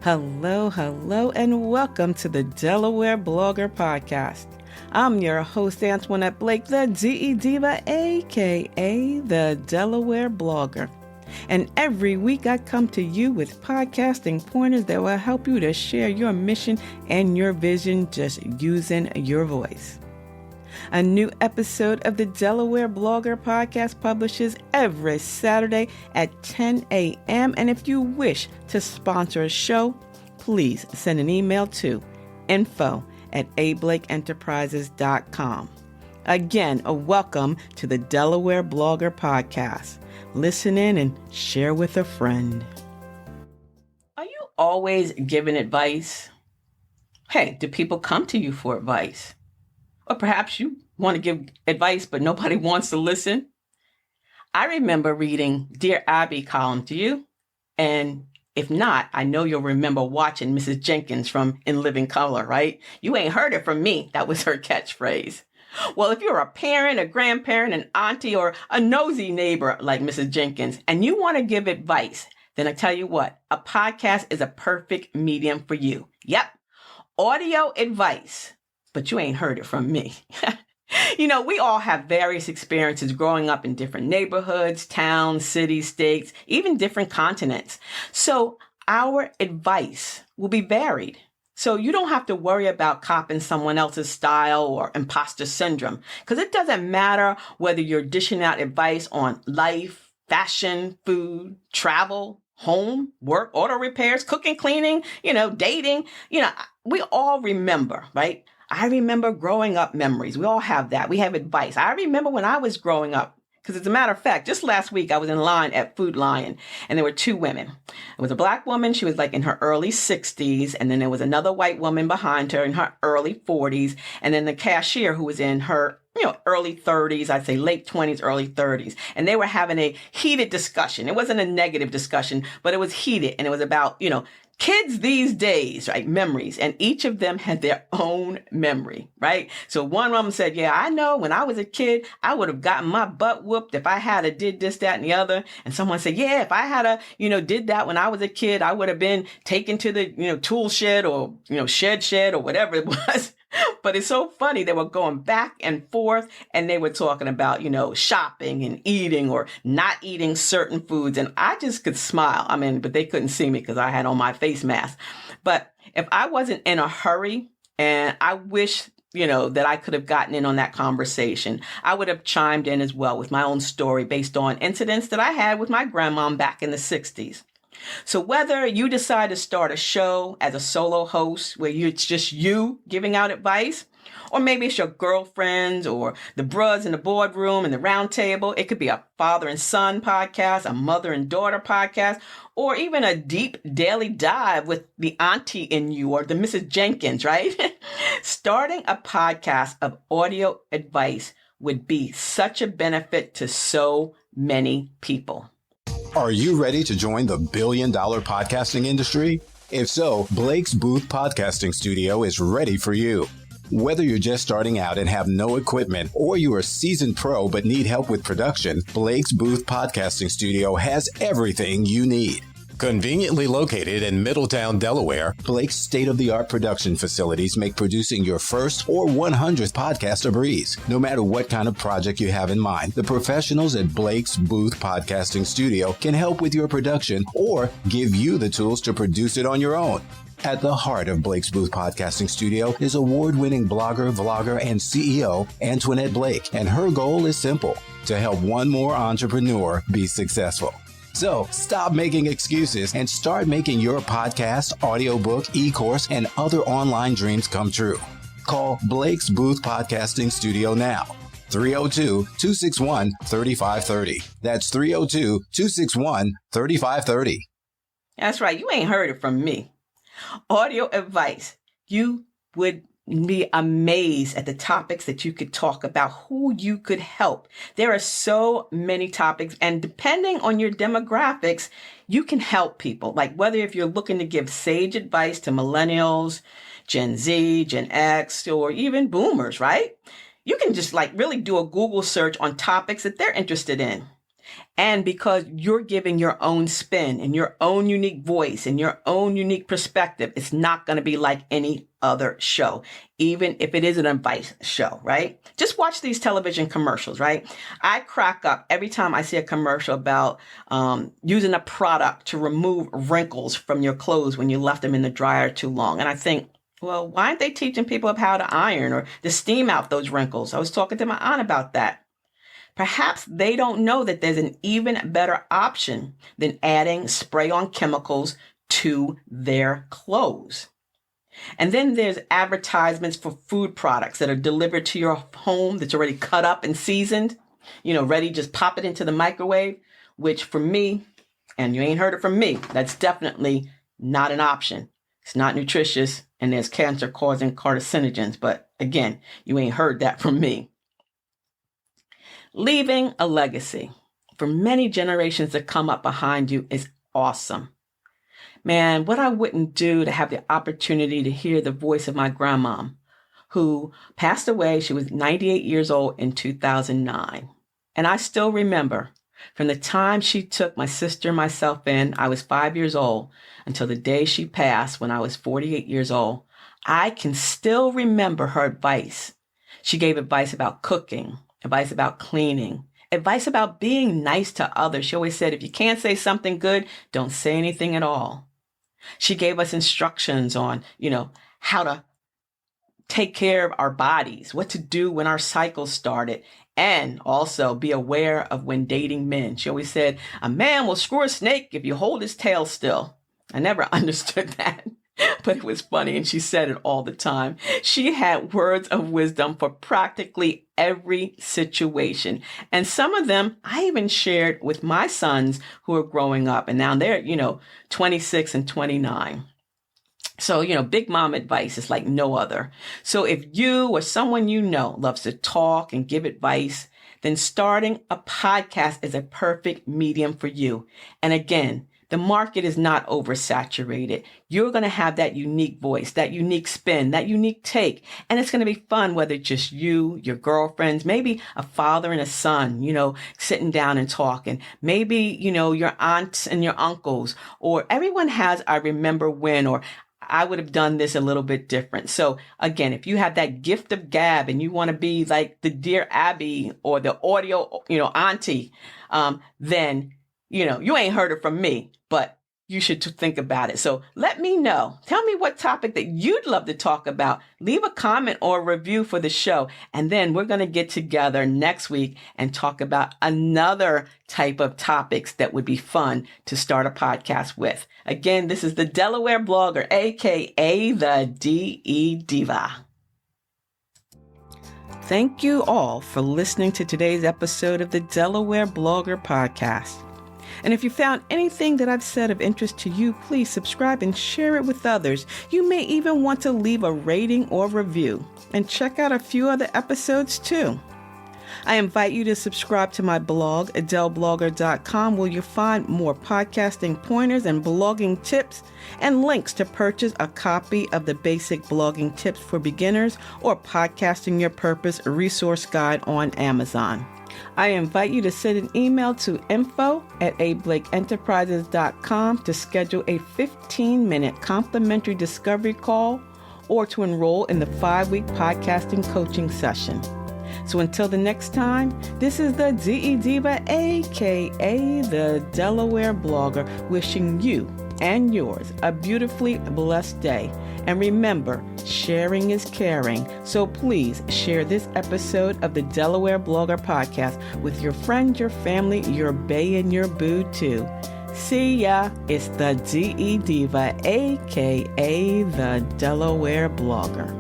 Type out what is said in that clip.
Hello, and welcome to the Delaware Blogger Podcast. I'm your host, Antoinette Blake, the DE Diva, aka the Delaware Blogger. And every week I come to you with podcasting pointers that will help you to share your mission and your vision just using your voice. A new episode of the Delaware Blogger Podcast publishes every Saturday at 10 a.m. And if you wish to sponsor a show, please send an email to info@ablakeenterprises.com. Again, a welcome to the Delaware Blogger Podcast. Listen in and share with a friend. Are you always giving advice? Hey, do people come to you for advice? Or perhaps you want to give advice, but nobody wants to listen. I remember reading Dear Abby column to you. And if not, I know you'll remember watching Mrs. Jenkins from In Living Color, right? You ain't heard it from me. That was her catchphrase. Well, if you're a parent, a grandparent, an auntie, or a nosy neighbor like Mrs. Jenkins, and you want to give advice, then I tell you what, a podcast is a perfect medium for you. Yep, audio advice. But you ain't heard it from me. You know, we all have various experiences growing up in different neighborhoods, towns, cities, states, even different continents. So our advice will be varied. So you don't have to worry about copying someone else's style or imposter syndrome, because it doesn't matter whether you're dishing out advice on life, fashion, food, travel, home, work, auto repairs, cooking, cleaning, dating. We all remember, right? I remember growing up memories. We all have that. We have advice. I remember when I was growing up, because as a matter of fact, just last week, I was in line at Food Lion, and there were two women. It was a black woman. She was like in her early 60s. And then there was another white woman behind her in her early 40s. And then the cashier who was in her early 30s, I'd say late 20s, early 30s. And they were having a heated discussion. It wasn't a negative discussion, but it was heated. And it was about, kids these days, right? Memories. And each of them had their own memory, right? So one of them said, yeah, I know when I was a kid, I would have gotten my butt whooped if I had a did this, that, and the other. And someone said, yeah, if I had a, did that when I was a kid, I would have been taken to the, tool shed or, shed or whatever it was. But it's so funny. They were going back and forth and they were talking about, shopping and eating or not eating certain foods. And I just could smile. But they couldn't see me because I had on my face mask. But if I wasn't in a hurry, and I wish, that I could have gotten in on that conversation, I would have chimed in as well with my own story based on incidents that I had with my grandmom back in the 60s. So whether you decide to start a show as a solo host where it's just you giving out advice, or maybe it's your girlfriends or the bros in the boardroom and the round table, it could be a father and son podcast, a mother and daughter podcast, or even a deep daily dive with the auntie in you or the Mrs. Jenkins, right? Starting a podcast of audio advice would be such a benefit to so many people. Are you ready to join the billion-dollar podcasting industry? If so, Blake's Booth Podcasting Studio is ready for you. Whether you're just starting out and have no equipment, or you're a seasoned pro but need help with production, Blake's Booth Podcasting Studio has everything you need. Conveniently located in Middletown, Delaware, Blake's state-of-the-art production facilities make producing your first or 100th podcast a breeze. No matter what kind of project you have in mind, the professionals at Blake's Booth Podcasting Studio can help with your production or give you the tools to produce it on your own. At the heart of Blake's Booth Podcasting Studio is award-winning blogger, vlogger, and CEO Antoinette Blake, and her goal is simple: to help one more entrepreneur be successful. So stop making excuses and start making your podcast, audiobook, e-course, and other online dreams come true. Call Blake's Booth Podcasting Studio now. 302-261-3530. That's 302-261-3530. That's right. You ain't heard it from me. Audio advice. You would be amazed at the topics that you could talk about, who you could help. There are so many topics, and depending on your demographics, you can help people. Like whether if you're looking to give sage advice to millennials, Gen Z, Gen X, or even boomers, right? You can just really do a Google search on topics that they're interested in. And because you're giving your own spin and your own unique voice and your own unique perspective, it's not going to be like any other show, even if it is an advice show, right? Just watch these television commercials, right? I crack up every time I see a commercial about using a product to remove wrinkles from your clothes when you left them in the dryer too long. And I think, well, why aren't they teaching people how to iron or to steam out those wrinkles? I was talking to my aunt about that. Perhaps they don't know that there's an even better option than adding spray-on chemicals to their clothes. And then there's advertisements for food products that are delivered to your home that's already cut up and seasoned, ready, just pop it into the microwave, which for me, and you ain't heard it from me, that's definitely not an option. It's not nutritious and there's cancer-causing carcinogens. But again, you ain't heard that from me. Leaving a legacy for many generations to come up behind you is awesome. Man, what I wouldn't do to have the opportunity to hear the voice of my grandma, who passed away. She was 98 years old in 2009. And I still remember from the time she took my sister and myself in, I was 5 years old, until the day she passed when I was 48 years old. I can still remember her advice. She gave advice about cooking, advice about cleaning, advice about being nice to others. She always said, if you can't say something good, don't say anything at all. She gave us instructions on, how to take care of our bodies, what to do when our cycle started, and also be aware of when dating men. She always said, a man will screw a snake if you hold his tail still. I never understood that. But it was funny, and she said it all the time. She had words of wisdom for practically every situation. And some of them I even shared with my sons who are growing up. And now they're, 26 and 29. So, big mom advice is like no other. So if you or someone loves to talk and give advice, then starting a podcast is a perfect medium for you. And again, the market is not oversaturated. You're going to have that unique voice, that unique spin, that unique take. And it's going to be fun, whether it's just you, your girlfriends, maybe a father and a son, sitting down and talking. Maybe, your aunts and your uncles, or everyone has, I remember when, or I would have done this a little bit different. So again, if you have that gift of gab and you want to be like the Dear Abby or the audio, auntie, then, you ain't heard it from me, but you should think about it. So let me know. Tell me what topic that you'd love to talk about. Leave a comment or a review for the show. And then we're going to get together next week and talk about another type of topics that would be fun to start a podcast with. Again, this is the Delaware Blogger, aka the DE Diva. Thank you all for listening to today's episode of the Delaware Blogger Podcast. And if you found anything that I've said of interest to you, please subscribe and share it with others. You may even want to leave a rating or review. And check out a few other episodes too. I invite you to subscribe to my blog, adelblogger.com, where you'll find more podcasting pointers and blogging tips and links to purchase a copy of the Basic Blogging Tips for Beginners or Podcasting Your Purpose resource guide on Amazon. I invite you to send an email to info@ablakeenterprises.com to schedule a 15-minute complimentary discovery call or to enroll in the 5-week podcasting coaching session. So until the next time, this is the DE Diva, aka the Delaware Blogger, wishing you and yours a beautifully blessed day. And remember, sharing is caring. So please share this episode of the Delaware Blogger Podcast with your friends, your family, your bae, and your boo too. See ya. It's the DE Diva, aka the Delaware Blogger.